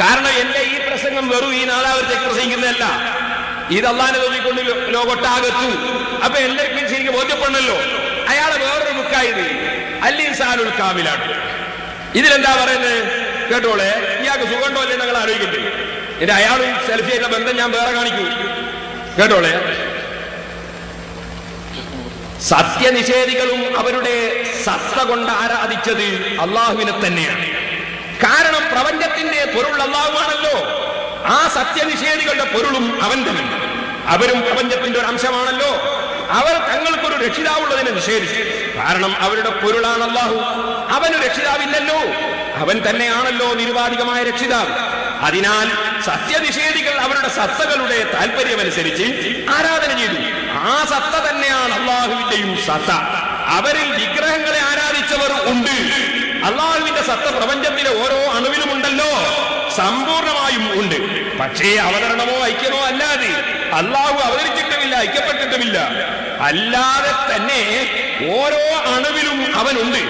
കാരണം എന്റെ ഈ പ്രസംഗം വെറും ഈ നാദാവരത്തേക്ക് പ്രസംഗിക്കുന്നതല്ല, ഇത് അള്ളാഹിനെ തോന്നിക്കൊണ്ട് ലോകൊട്ടാകത്തു. അപ്പൊ എല്ലാവർക്കും ശരിക്കും ബോധ്യപ്പെടണല്ലോ. അയാളെ വേറൊരു ബുക്കായത് അൽ ഇൻസാനുൽ കാമിലാണ്. ഇതിലെന്താ പറയുന്നത് കേട്ടോളെ, ഇയാൾക്ക് സുഖമുണ്ടോ അല്ലേ ഞങ്ങൾ ആലോചിക്കട്ടെ. എന്റെ അയാളും സെൽഫിയൊക്കെ ബന്ധം ഞാൻ വേറെ കാണിക്കൂ കേട്ടോളെ. സത്യനിഷേധികളും അവരുടെ സത്ത കൊണ്ട് ആരാധിച്ചത് അള്ളാഹുവിനെ തന്നെയാണ്. കാരണം പ്രപഞ്ചത്തിന്റെ പൊരുൾ അള്ളാഹുവാണല്ലോ. ആ സത്യനിഷേധികളുടെ പൊരുളും അവൻ തന്നെ. അവരും പ്രപഞ്ചത്തിന്റെ ഒരു അംശമാണല്ലോ. അവർ തങ്ങൾക്കൊരു രക്ഷിതാവുള്ളതിനെ നിഷേധിച്ചു. കാരണം അവരുടെ പൊരുളാണ് അള്ളാഹു. അവന് രക്ഷിതാവില്ലല്ലോ, അവൻ തന്നെയാണല്ലോ നിരുപാധികമായ രക്ഷിതാവ്. അതിനാൽ സത്യനിഷേധികൾ അവരുടെ സത്തകളുടെ താല്പര്യമനുസരിച്ച് ആരാധന ചെയ്തു. ആ സത്ത തന്നെയാണ് അള്ളാഹുവിന്റെയും സത്ത. അവരിൽ വിഗ്രഹങ്ങളെ ആരാധിച്ചവർ ഉണ്ട്. അള്ളാഹുവിന്റെ സത്ത പ്രപഞ്ചത്തിലെ ഓരോ അണുവിലുമുണ്ടല്ലോ, സമ്പൂർണമായും ഉണ്ട്. പക്ഷേ അവതരണമോ ഐക്യമോ അല്ലാതെ അള്ളാഹു അവതരിച്ചിട്ടുമില്ല, ഐക്യപ്പെട്ടിട്ടുമില്ല. അല്ലാതെ തന്നെ ഓരോ അണുവിലും അവനുണ്ട്.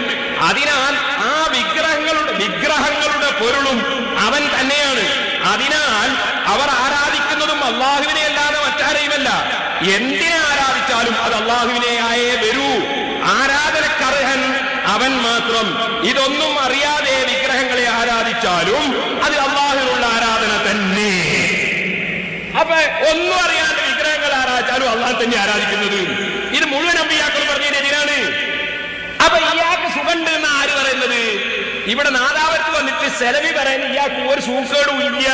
അതിനാൽ ആ വിഗ്രഹങ്ങളുടെ പൊരുളും അവൻ തന്നെയാണ്. അതിനാൽ അവർ ആരാധിക്കുന്നതും അള്ളാഹുവിനെ അല്ലാതെ മറ്റാരെയുമല്ല. എന്തിനെ ആരാധിച്ചാലും അത് അള്ളാഹുവിനെ ആയേ വരൂ. ആരാധനക്കർഹൻ അവൻ മാത്രം. ഇതൊന്നും അറിയാതെ വിഗ്രഹങ്ങളെ ആരാധിച്ചാലും അത് അള്ളാഹുവിനുള്ള ആരാധന തന്നെ. അപ്പൊ ഒന്നും അറിയാതെ വിഗ്രഹങ്ങൾ ആരാധിച്ചാലും അള്ളാഹു തന്നെ ആരാധിക്കുന്നത്. ഇത് മുഴുവൻ അമ്പിയാക്കൾ പറഞ്ഞതിന് എതിരാണ്. അപ്പൊ ഇയാൾക്ക് സുഖണ്ട് എന്ന് ആര് പറയുന്നത്? ഇവിടെ നാദാവരത്ത് വന്നിട്ട് സെലവി പറയുന്നത് ഇയാൾക്ക് ഒരു സൂക്കേടും ഇല്ല.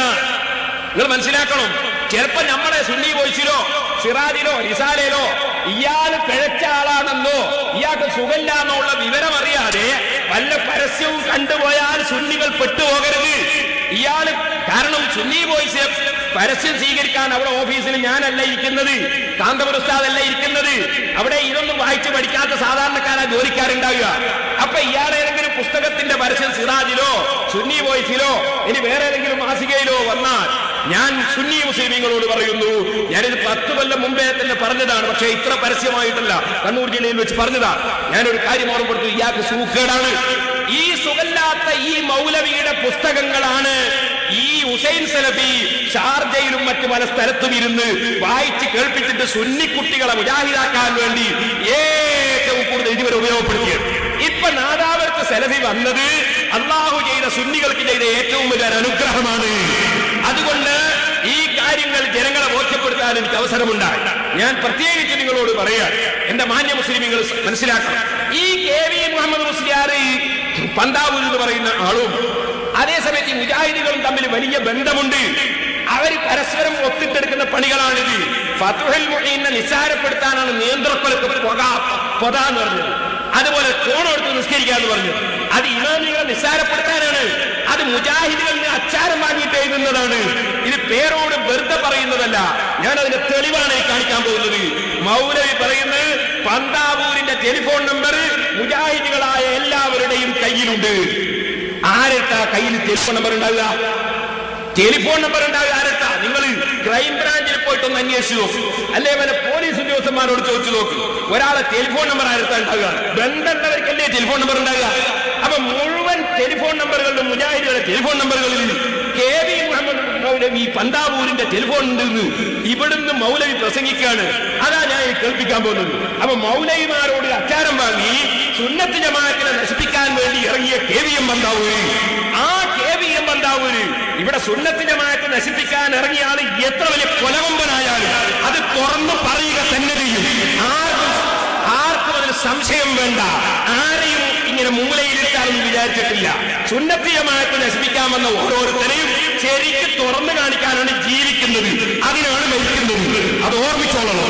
നിങ്ങൾ മനസ്സിലാക്കണം. ചിലപ്പോ നമ്മളെ സുന്നി വോയിസിലോ സിറാജിലോ റിസാലയിലോ ഇയാൾ പിഴച്ച ആളാണെന്നോ ഇയാൾക്ക് സുഖമില്ല എന്നുള്ള വിവരം അറിയാതെ വല്ല പരസ്യവും കണ്ടുപോയാൽ സുന്നികൾ പെട്ടുപോകരുത്. ഇയാള് കാരണം സുന്നി വോയിസ് പരസ്യം സ്വീകരിക്കാൻ അവിടെ ഓഫീസിൽ ഞാനല്ല ഇരിക്കുന്നത്, കാന്തപുര ഉസ്താദല്ല ഇരിക്കുന്നത്. അവിടെ ഇതൊന്നും വായിച്ച് പഠിക്കാത്ത സാധാരണക്കാരാ ജോലിക്കാരുണ്ടാവുക. അപ്പൊ ഇയാളേതെങ്കിലും പുസ്തകത്തിന്റെ പരസ്യം സിറാജിലോ സുന്നി വോയിസിലോ ഇനി വേറെ ഏതെങ്കിലും മാസികയിലോ വന്നാൽ ഞാൻ സുന്നി മുസ്ലിമീങ്ങളോട് പറയുന്നു, ഞാനിത് 10 കൊല്ലം മുമ്പേ തന്നെ പറഞ്ഞതാണ്. പക്ഷേ ഇത്ര പരസ്യമായിട്ടല്ല, കണ്ണൂർ ജില്ലയിൽ വെച്ച് പറഞ്ഞതാ. ഞാനൊരു കാര്യം ഓർമ്മപ്പെടുത്തു, ഇയാൾക്ക് സൂക്കേടാണ്. ഈ സുഖമില്ലാത്ത ഈ മൗലവിയുടെ പുസ്തകങ്ങളാണ് ഈ ഹുസൈൻ സലഫി ഷാർജയിലും മറ്റു പല സ്ഥലത്തും ഇരുന്ന് വായിച്ച് കേൾപ്പിച്ചിട്ട് സുന്നി കുട്ടികളെ മുജാഹിദാക്കാൻ വേണ്ടി ഏറ്റവും കൂടുതൽ ഇതുവരെ ഉപയോഗപ്പെടുത്തിയത്. ഇപ്പൊ നാദാവരത്ത് സലഫി വന്നത് അള്ളാഹു ചെയ്ത സുന്നികൾക്ക് ചെയ്ത ഏറ്റവും വലിയ അനുഗ്രഹമാണ്. അതുകൊണ്ട് ഈ കാര്യങ്ങൾ ജനങ്ങളെ ബോധ്യപ്പെടുത്താൻ എനിക്ക് അവസരമുണ്ടായി. ഞാൻ പ്രത്യേകിച്ച് നിങ്ങളോട് പറയാൻ, എന്റെ മാന്യ മുസ്ലിമീങ്ങൾ മനസ്സിലാക്കണം. ഈ KV മുഹമ്മദ് മുസ്ലിയാർ പന്താവൂർ എന്ന് പറയുന്ന ആളും അതേസമയത്ത് ഈ മുജാഹിദുകളും തമ്മിൽ വലിയ ബന്ധമുണ്ട്. അവർ പരസ്പരം ഒത്തിട്ടെടുക്കുന്ന പണികളാണിത്. ഫത്ഹുൽ മുഈനെ നിസ്സാരപ്പെടുത്താനാണ് നേന്ത്രക്കൊലക്ക് പൊത എന്ന് പറഞ്ഞത്. അതുപോലെ കോണെടുത്ത് നിസ്കരിക്കാന്ന് പറഞ്ഞു. അത് ഇമാമികളെ നിസ്സാരപ്പെടുത്താനാണ്. അത് മുജാഹിദുകളിൽ അച്ചാരം വാങ്ങിയിട്ട് എഴുതുന്നതാണ്. ഇത് പേരോട് വെറുതെ പറയുന്നതല്ല. ഞാൻ അതിന്റെ തെളിവാണ് കാണിക്കാൻ പോകുന്നത്. മൗലവി പറയുന്നത് പന്താവൂരിന്റെ ടെലിഫോൺ നമ്പർ മുജാഹിദുകളായ എല്ലാവരുടെയും കയ്യിലുണ്ട്. ആരെടുത്താ കയ്യിൽ ടെലിഫോൺ നമ്പർ ഉണ്ടാവുക? ടെലിഫോൺ നമ്പർ ഉണ്ടാവുക ആരെടുത്താ? നിങ്ങൾ ക്രൈം ബ്രാഞ്ചിൽ പോയിട്ടൊന്ന് അന്വേഷിച്ചു നോക്ക്, അല്ലെ വല്ല പോലീസ് ഉദ്യോഗസ്ഥന്മാരോട് ചോദിച്ചു നോക്ക്. ഒരാളെ ടെലിഫോൺ നമ്പർ ആരെടുത്താ ഉണ്ടാവുക? ബന്ധമുള്ളവർക്കല്ലേ ടെലിഫോൺ നമ്പർ ഉണ്ടാവുക. അപ്പൊ മുഴുവൻ ടെലിഫോൺ നമ്പറുകളിലും മുജാഹിദുകളുടെ ടെലിഫോൺ നമ്പറുകളിൽ KV മുഹമ്മദ് മൗലവി പന്താവൂരിന്റെ ടെലിഫോൺ ഉണ്ടെന്ന് ഇവിടുന്ന് മൗലവി പ്രസംഗിക്കുകയാണ്. അതാ ഞാൻ കേൾപ്പിക്കാൻ പോകുന്നത്. അപ്പൊ മൗലവിമാരോട് അച്ചാരം വാങ്ങി സുന്നത്ത് ജമാഅത്തിനെ നശിപ്പിക്കാൻ വേണ്ടി ഇറങ്ങിയ KVM പന്താവൂര്, ആ KVM പന്താവൂര് ഇവിടെ സുന്നത്ത് ജമാഅത്ത് നശിപ്പിക്കാൻ ഇറങ്ങിയ ആള് എത്ര വലിയ കൊലകൊമ്പനായാലും അത് തുറന്നു പറയുക തന്നെ ചെയ്യും. ആർക്കും അതിന് സംശയം വേണ്ട. ആരെയും ഇങ്ങനെ മൂലയിലിട്ടാണെന്ന് വിചാരിച്ചിട്ടില്ല. സുന്നത്ത് ജമാഅത്ത് നശിപ്പിക്കാമെന്ന ഓരോരുത്തരെയും ശരിക്ക് തുറന്നു കാണിക്കാനാണ് ജീവിക്കുന്നത്, അതിനാണ് മരിക്കുന്നത്. അത് ഓർമ്മിച്ചോളണം.